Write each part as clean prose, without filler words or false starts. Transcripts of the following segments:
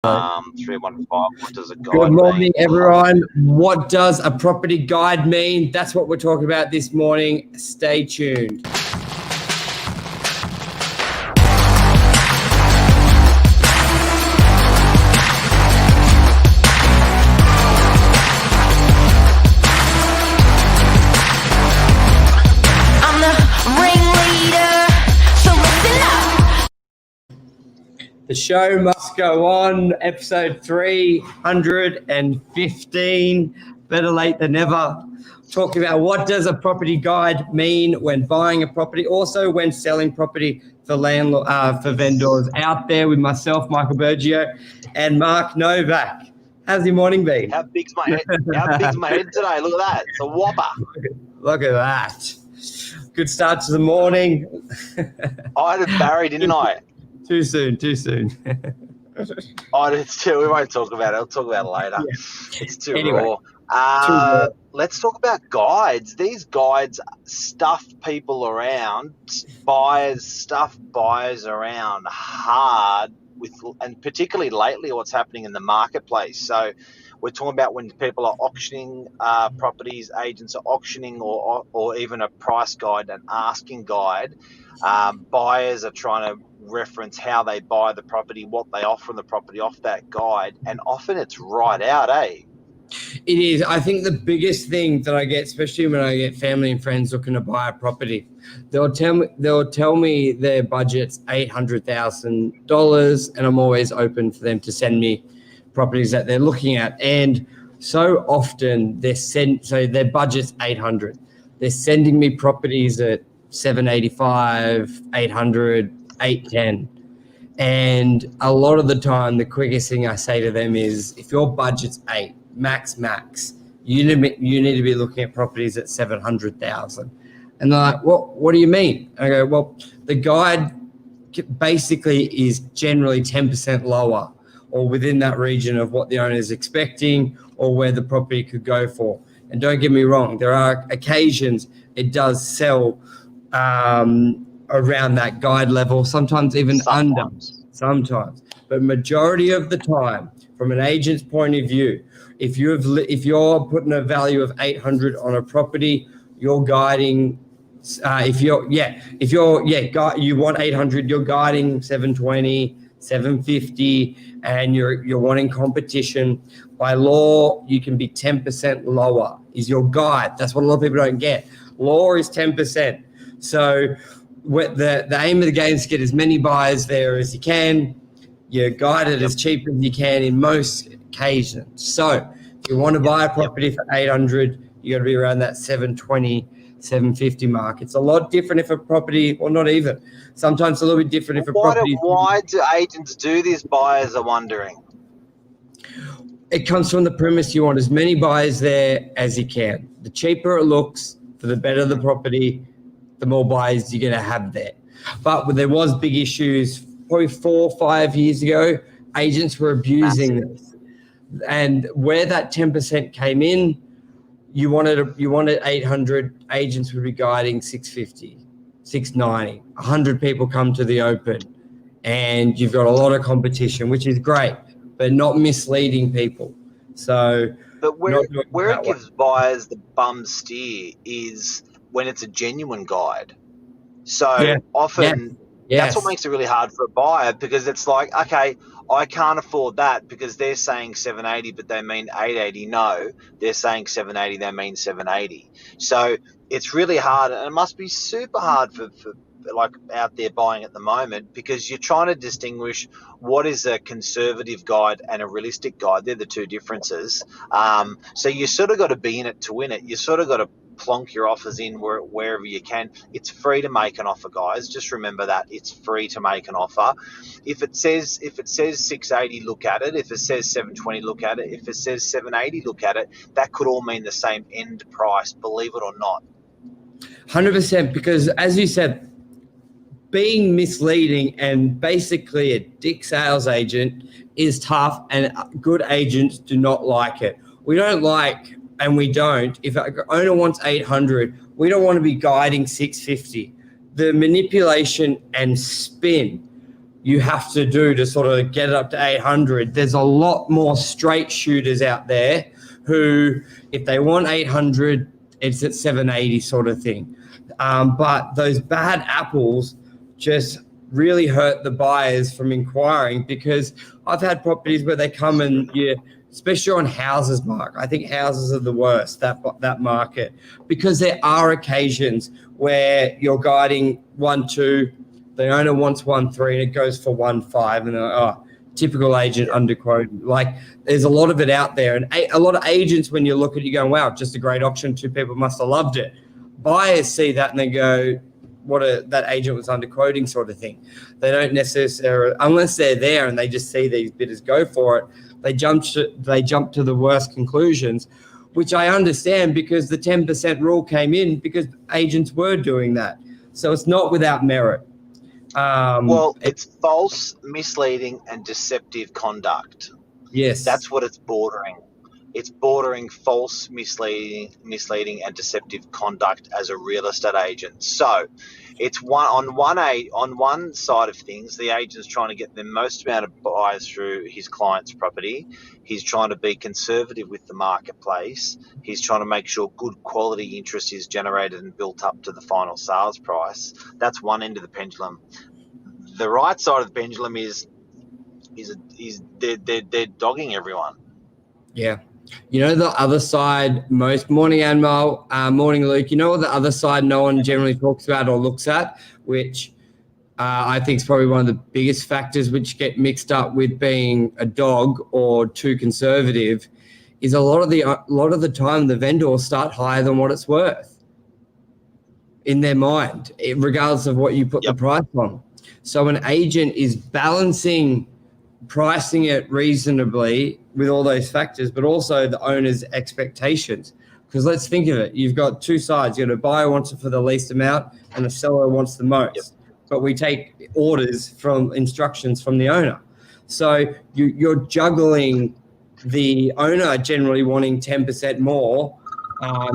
315. What does a guide Good morning, mean? everyone. What does a property guide mean? That's what we're talking about this morning. Stay tuned. The show must go on. Episode 315. Better late than never. Talking about what does a property guide mean when buying a property, also when selling property for landlord, for vendors out there with myself, Michael Bergio, and Mark Novak. How's your morning been? How big's my head? How big's my head today? Look at that. It's a whopper. Look at that. Good start to the morning. I had it Barry, didn't I? Too soon. Oh, it's too. We won't talk about it. I'll talk about it later. Yeah. It's too raw. Let's talk about guides. These guides stuff people around, stuff buyers around hard with, and particularly lately, what's happening in the marketplace. So we're talking about when people are auctioning properties, agents are auctioning, or even a price guide, an asking guide. Buyers are trying to reference how they buy the property, what they offer on the property off that guide, and often it's right out, eh? It is. I think the biggest thing that I get, especially when I get family and friends looking to buy a property, they'll tell me their budget's $800,000, and I'm always open for them to send me properties that they're looking at. And so often so their budget's 800. They're sending me properties at 785, 800, 810. And a lot of the time, the quickest thing I say to them is, if your budget's 8, max, you need to be looking at properties at 700,000. And they're like, what do you mean? And I go, well, the guide basically is generally 10% lower or within that region of what the owner is expecting or where the property could go for. And don't get me wrong, there are occasions it does sell around that guide level, sometimes even under, but majority of the time, from an agent's point of view, if you're putting a value of 800 on a property, you're guiding. You want 800, you're guiding 720, 750, and you're wanting competition. By law, you can be 10% lower. Is your guide? That's what a lot of people don't get. Law is 10%. So the aim of the game is to get as many buyers there as you can. You guide it as cheap as you can in most occasions. So if you want to buy a property for 800, you got to be around that 720, 750 mark. It's a lot different if a property, or not even. Sometimes a little bit different if a property. Why do agents do this? Buyers are wondering. It comes from the premise you want as many buyers there as you can. The cheaper it looks, for the better the property, the more buyers you're going to have there. But there was big issues probably 4 or 5 years ago. Agents were abusing this. And where that 10% came in, you wanted 800, agents would be guiding 650, 690. 100 people come to the open, and you've got a lot of competition, which is great, but not misleading people. So, but where it gives buyers the bum steer is when it's a genuine guide. So often that's what makes it really hard for a buyer, because it's like, okay, I can't afford that because they're saying 780, but they mean 880. No, they're saying 780, they mean 780. So it's really hard, and it must be super hard for like out there buying at the moment, because you're trying to distinguish what is a conservative guide and a realistic guide. They're the two differences. So you sort of got to be in it to win it. You sort of got to plonk your offers in wherever you can. It's free to make an offer, guys. Just remember that it's free to make an offer. If it says 680, look at it. If it says 720, look at it. If it says 780, look at it. That could all mean the same end price, believe it or not. 100%, because as you said, being misleading and basically a dick sales agent is tough, and good agents do not like it. We don't like, and we don't, if an owner wants 800, we don't want to be guiding 650. The manipulation and spin you have to do to sort of get it up to 800. There's a lot more straight shooters out there who, if they want 800, it's at 780 sort of thing. But those bad apples just really hurt the buyers from inquiring, because I've had properties where they come and especially on houses, Mark. I think houses are the worst, that market, because there are occasions where you're guiding 1.2, the owner wants 1.3 and it goes for 1.5, and typical agent underquoted. Like, there's a lot of it out there, and a lot of agents, when you look at it, you go, wow, just a great auction, 2 people must have loved it. Buyers see that and they go, that agent was underquoting sort of thing. They don't necessarily, unless they're there and they just see these bidders go for it, they jump to the worst conclusions, which I understand, because the 10% rule came in because agents were doing that. So it's not without merit. It's false, misleading, and deceptive conduct. Yes. That's what it's bordering. It's bordering false, misleading, and deceptive conduct as a real estate agent. So it's on one side of things, the agent's trying to get the most amount of buyers through his client's property. He's trying to be conservative with the marketplace. He's trying to make sure good quality interest is generated and built up to the final sales price. That's one end of the pendulum. The right side of the pendulum is they're dogging everyone. Yeah. You know, the other side, morning, Anmol, morning, Luke. You know what the other side no one generally talks about or looks at, which I think is probably one of the biggest factors which get mixed up with being a dog or too conservative, is a lot of the time the vendor will start higher than what it's worth in their mind, regardless of what you put the price on. So an agent is pricing it reasonably with all those factors, but also the owner's expectations. Because let's think of it. You've got two sides. A buyer wants it for the least amount and a seller wants the most. Yep. But we take orders from instructions from the owner. So you're juggling the owner generally wanting 10% more.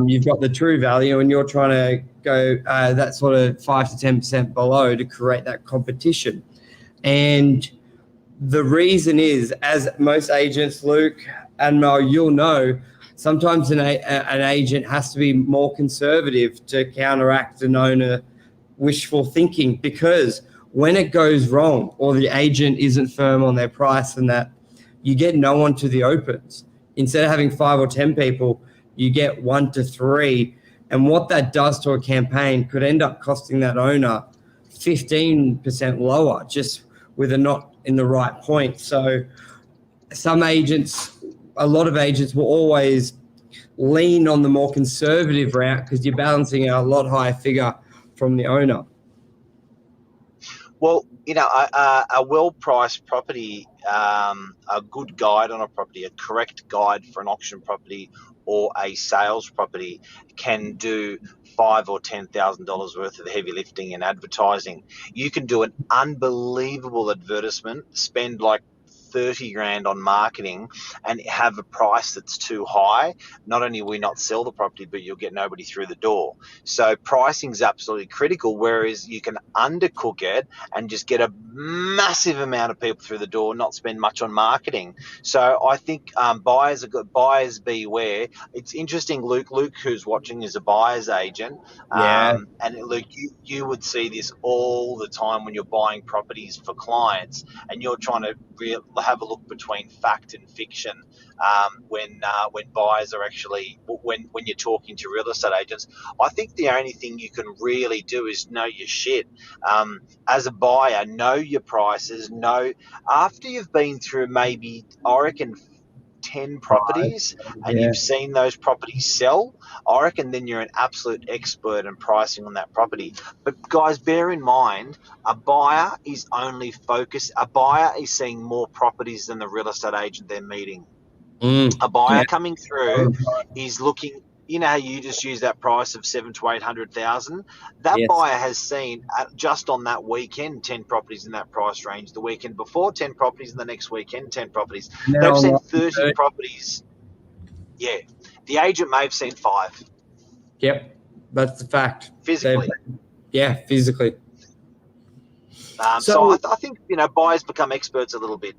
You've got the true value, and you're trying to go that sort of 5 to 10% below to create that competition. And the reason is, as most agents, Luke and Mel, you'll know, sometimes an agent has to be more conservative to counteract an owner wishful thinking, because when it goes wrong or the agent isn't firm on their price and that, you get no one to the opens. Instead of having 5 or 10 people, you get 1 to 3. And what that does to a campaign could end up costing that owner 15% lower, just with a not in the right point. So a lot of agents will always lean on the more conservative route because you're balancing out a lot higher figure from the owner. Well, a well-priced property, a good guide on a property, a correct guide for an auction property or a sales property can do $5,000 or $10,000 worth of heavy lifting and advertising. You can do an unbelievable advertisement, spend like 30 grand on marketing and have a price that's too high. Not only will we not sell the property, but you'll get nobody through the door. So pricing is absolutely critical, whereas you can undercook it and just get a massive amount of people through the door, not spend much on marketing. So I think buyers beware. It's interesting, Luke, who's watching, is a buyer's agent. Yeah. And Luke, you would see this all the time when you're buying properties for clients and you're trying to have a look between fact and fiction when buyers are actually, when you're talking to real estate agents. I think the only thing you can really do is know your shit. As a buyer, know your prices, after you've been through maybe, I reckon, 10 properties and you've seen those properties sell, I reckon then you're an absolute expert in pricing on that property. But guys, bear in mind, a buyer is seeing more properties than the real estate agent they're meeting. A buyer coming through is looking, how you just use that price of 700,000 to 800,000. That buyer has seen just on that weekend 10 properties in that price range. The weekend before, 10 properties, and the next weekend 10 prophilies. They've seen 30 properties. Yeah, the agent may have seen 5. Yep, that's the fact. Physically. Physically. So I think, buyers become experts a little bit.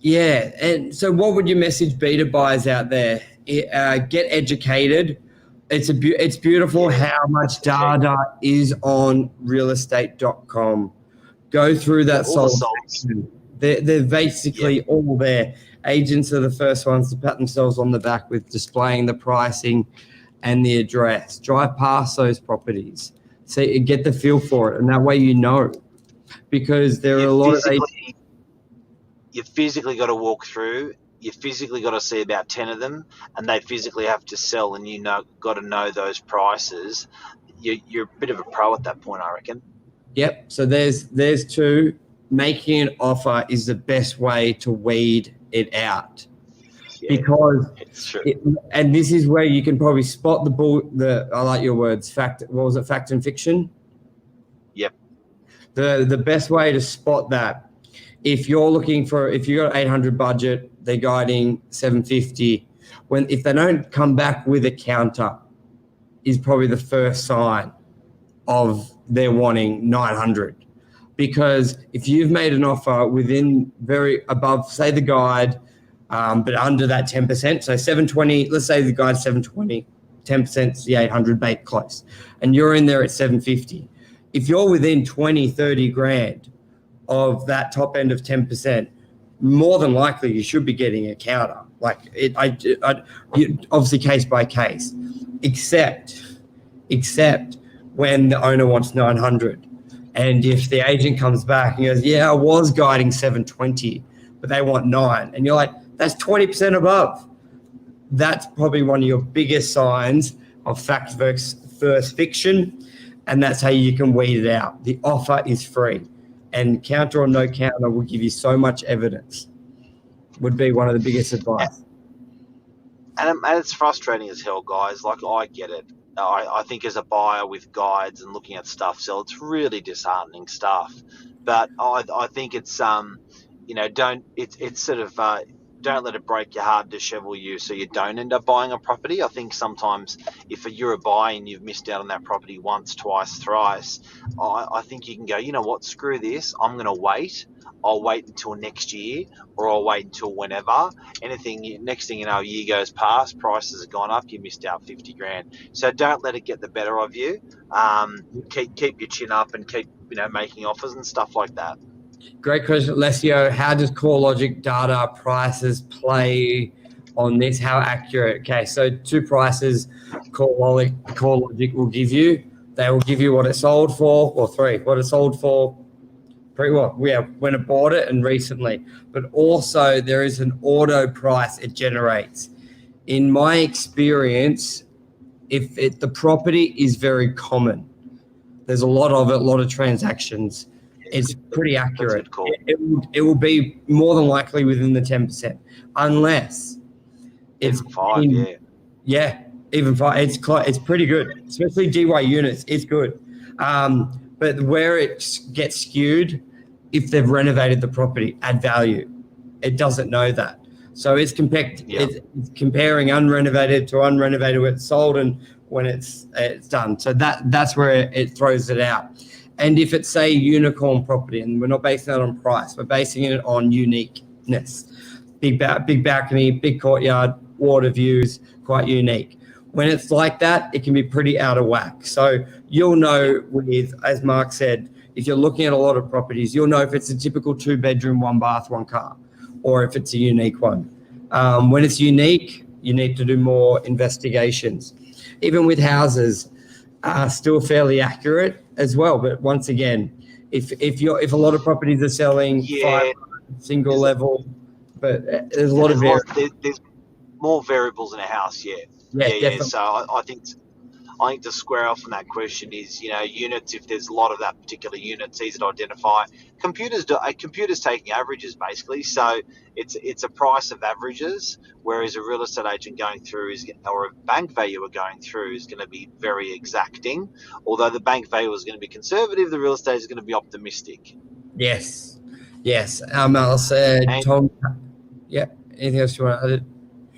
Yeah. And so what would your message be to buyers out there? Get educated. It's beautiful how much data is on realestate.com. Go through that sold section. They're basically all there. Agents are the first ones to pat themselves on the back with displaying the pricing and the address. Drive past those properties. So get the feel for it, and that way because there are a lot of agents. You physically got to walk through. You physically got to see about 10 of them, and they physically have to sell, and got to know those prices. You're a bit of a pro at that point, I reckon. Yep. So there's two. Making an offer is the best way to weed it out, because it's true. And this is where you can probably spot I like your words. Fact. What was it? Fact and fiction. Yep. The best way to spot that, if you got 800 budget, they're guiding 750. If they don't come back with a counter, is probably the first sign of they're wanting 900. Because if you've made an offer within above, say the guide, but under that 10%, so 720, let's say the guide's 720, 10% is the 800 bait close, and you're in there at 750. If you're within 20, 30 grand of that top end of 10%, more than likely you should be getting a counter. Obviously case by case, except when the owner wants 900. And if the agent comes back and goes, I was guiding 720, but they want 9. And you're like, that's 20% above. That's probably one of your biggest signs of fact versus fiction. And that's how you can weed it out. The offer is free. And counter or no counter will give you so much evidence. Would be one of the biggest advice. And it's frustrating as hell, guys. I get it. I think as a buyer with guides and looking at stuff sell, it's really disheartening stuff. But I think it's don't let it break your heart, dishevel you, so you don't end up buying a property. I think sometimes if you're a buyer and you've missed out on that property once, twice, thrice, I think you can go, you know what, screw this. I'm going to wait. I'll wait until next year, or I'll wait until whenever. Next thing you know, a year goes past, prices have gone up, you missed out 50 grand. So don't let it get the better of you. Keep your chin up and keep making offers and stuff like that. Great question, Alessio. How does CoreLogic data prices play on this? How accurate? Okay, so two prices CoreLogic will give you. They will give you what it sold for, or three, what it sold for. Pretty well, when it bought it and recently. But also there is an auto price it generates. In my experience, if the property is very common, there's a lot of it, a lot of transactions, it's pretty accurate. It will be more than likely within the 10%, unless it's even 5. Even 5. It's pretty good, especially DY units. It's good. But where it gets skewed, if they've renovated the property, add value, it doesn't know that. So it's comparing unrenovated to unrenovated when it's sold and when it's done. So that's where it throws it out. And if it's, say, unicorn property, and we're not basing that on price, we're basing it on uniqueness. Big balcony, big courtyard, water views, quite unique. When it's like that, it can be pretty out of whack. So you'll know as Mark said, if you're looking at a lot of properties, you'll know if it's a typical 2-bedroom, 1 bath, 1 car, or if it's a unique one. When it's unique, you need to do more investigations. Even with houses, still fairly accurate as well. But once again, if a lot of properties are selling 5 single level, but there's a lot of there's more variables in a house. Yeah. So I think to square off on that question is, units, if there's a lot of that particular unit, it's easy to identify. Computers taking averages, basically. So it's a price of averages, whereas a real estate agent going through or a bank valuer going through is going to be very exacting. Although the bank valuer is going to be conservative, the real estate is going to be optimistic. Yes. I'll say, Tom. Yeah. Anything else you want to add?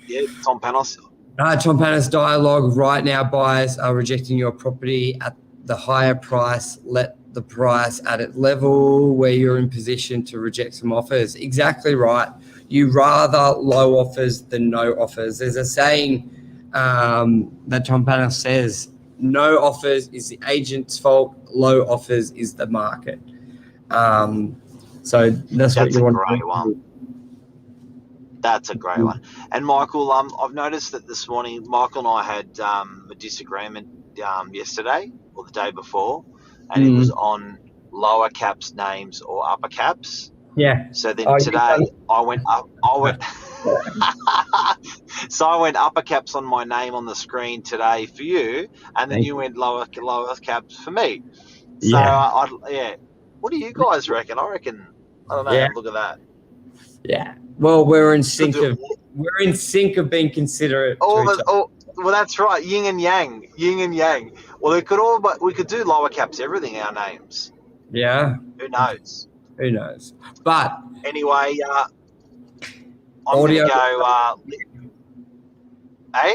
Yeah, Tom Panos. Tom Panos dialogue right now. Buyers are rejecting your property at the higher price, let the price at its level where you're in position to reject some offers. Exactly right. You rather low offers than no offers. There's a saying that Tom Panos says, no offers is the agent's fault, low offers is the market. So that's what you want to do. That's a great one. And Michael, I've noticed that this morning, Michael and I had a disagreement yesterday or the day before, and it was on lower caps names or upper caps. Yeah. So then today I went up. So I went upper caps on my name on the screen today for you, and then you went lower caps for me. So what do you guys reckon? I don't know. Yeah. Look at that. Yeah. Well, we're in sync of being considerate. Well, that's right. Yin and yang. Well, we could do lower caps everything in our names. Yeah. Who knows? But anyway, I'm going to go. I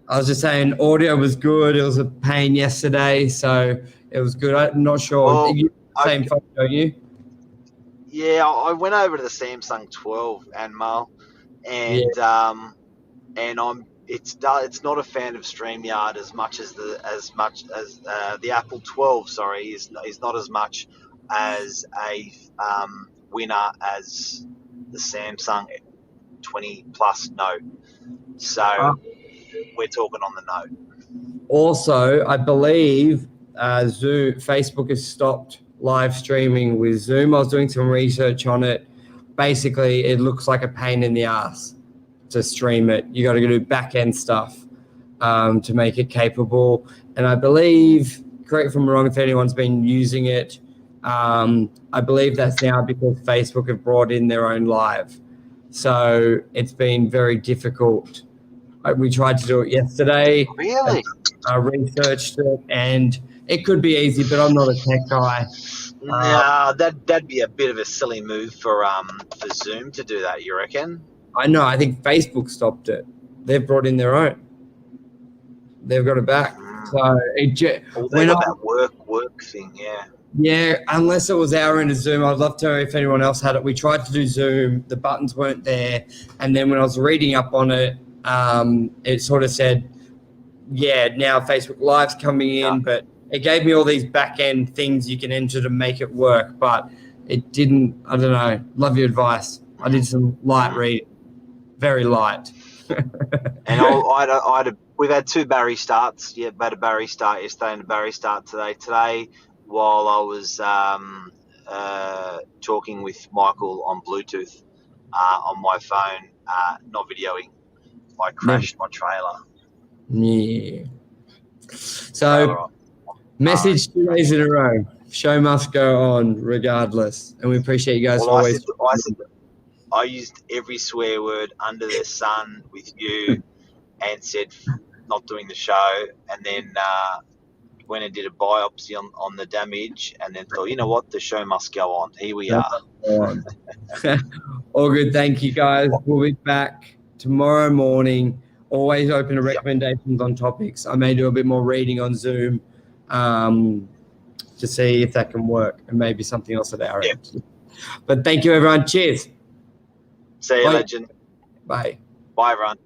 was just saying, audio was good. It was a pain yesterday, so it was good. I'm not sure. Well, you same phone, don't you? Yeah, I went over to the Samsung 12 Anmal, and it's not a fan of StreamYard as much as the Apple 12. Sorry, is not as much as a winner as the Samsung 20 Plus Note. So we're talking on the Note. Also, I believe Facebook has stopped live streaming with Zoom. I was doing some research on it. Basically, it looks like a pain in the ass to stream it. You got to do back end stuff to make it capable. And I believe, correct me if I'm wrong, if anyone's been using it, I believe that's now because Facebook have brought in their own live. So it's been very difficult. We tried to do it yesterday. Really? I researched it, and it could be easy, but I'm not a tech guy. Nah, that'd be a bit of a silly move for Zoom to do that. You reckon? I know. I think Facebook stopped it. They've brought in their own. They've got it back. So that work thing, yeah. Yeah, unless it was our end of Zoom. I'd love to know if anyone else had it. We tried to do Zoom. The buttons weren't there. And then when I was reading up on it, it sort of said, now Facebook Live's coming in, but it gave me all these back-end things you can enter to make it work, but it didn't. I don't know. Love your advice. I did some light reading, very light. And we've had two Barry starts. Yeah, had a Barry start yesterday and a Barry start today. Today, while I was talking with Michael on Bluetooth on my phone, not videoing, I crashed my trailer. Yeah. So, message 2 days in a row. Show must go on regardless. And we appreciate you guys always. I used every swear word under the sun with you and said not doing the show. And then went and did a biopsy on the damage and then thought, you know what, the show must go on. Here we are. All good. Thank you, guys. We'll be back tomorrow morning. Always open to recommendations on topics. I may do a bit more reading on Zoom to see if that can work and maybe something else at our end. But thank you, everyone. Cheers. See you, legend. Bye. Bye, everyone.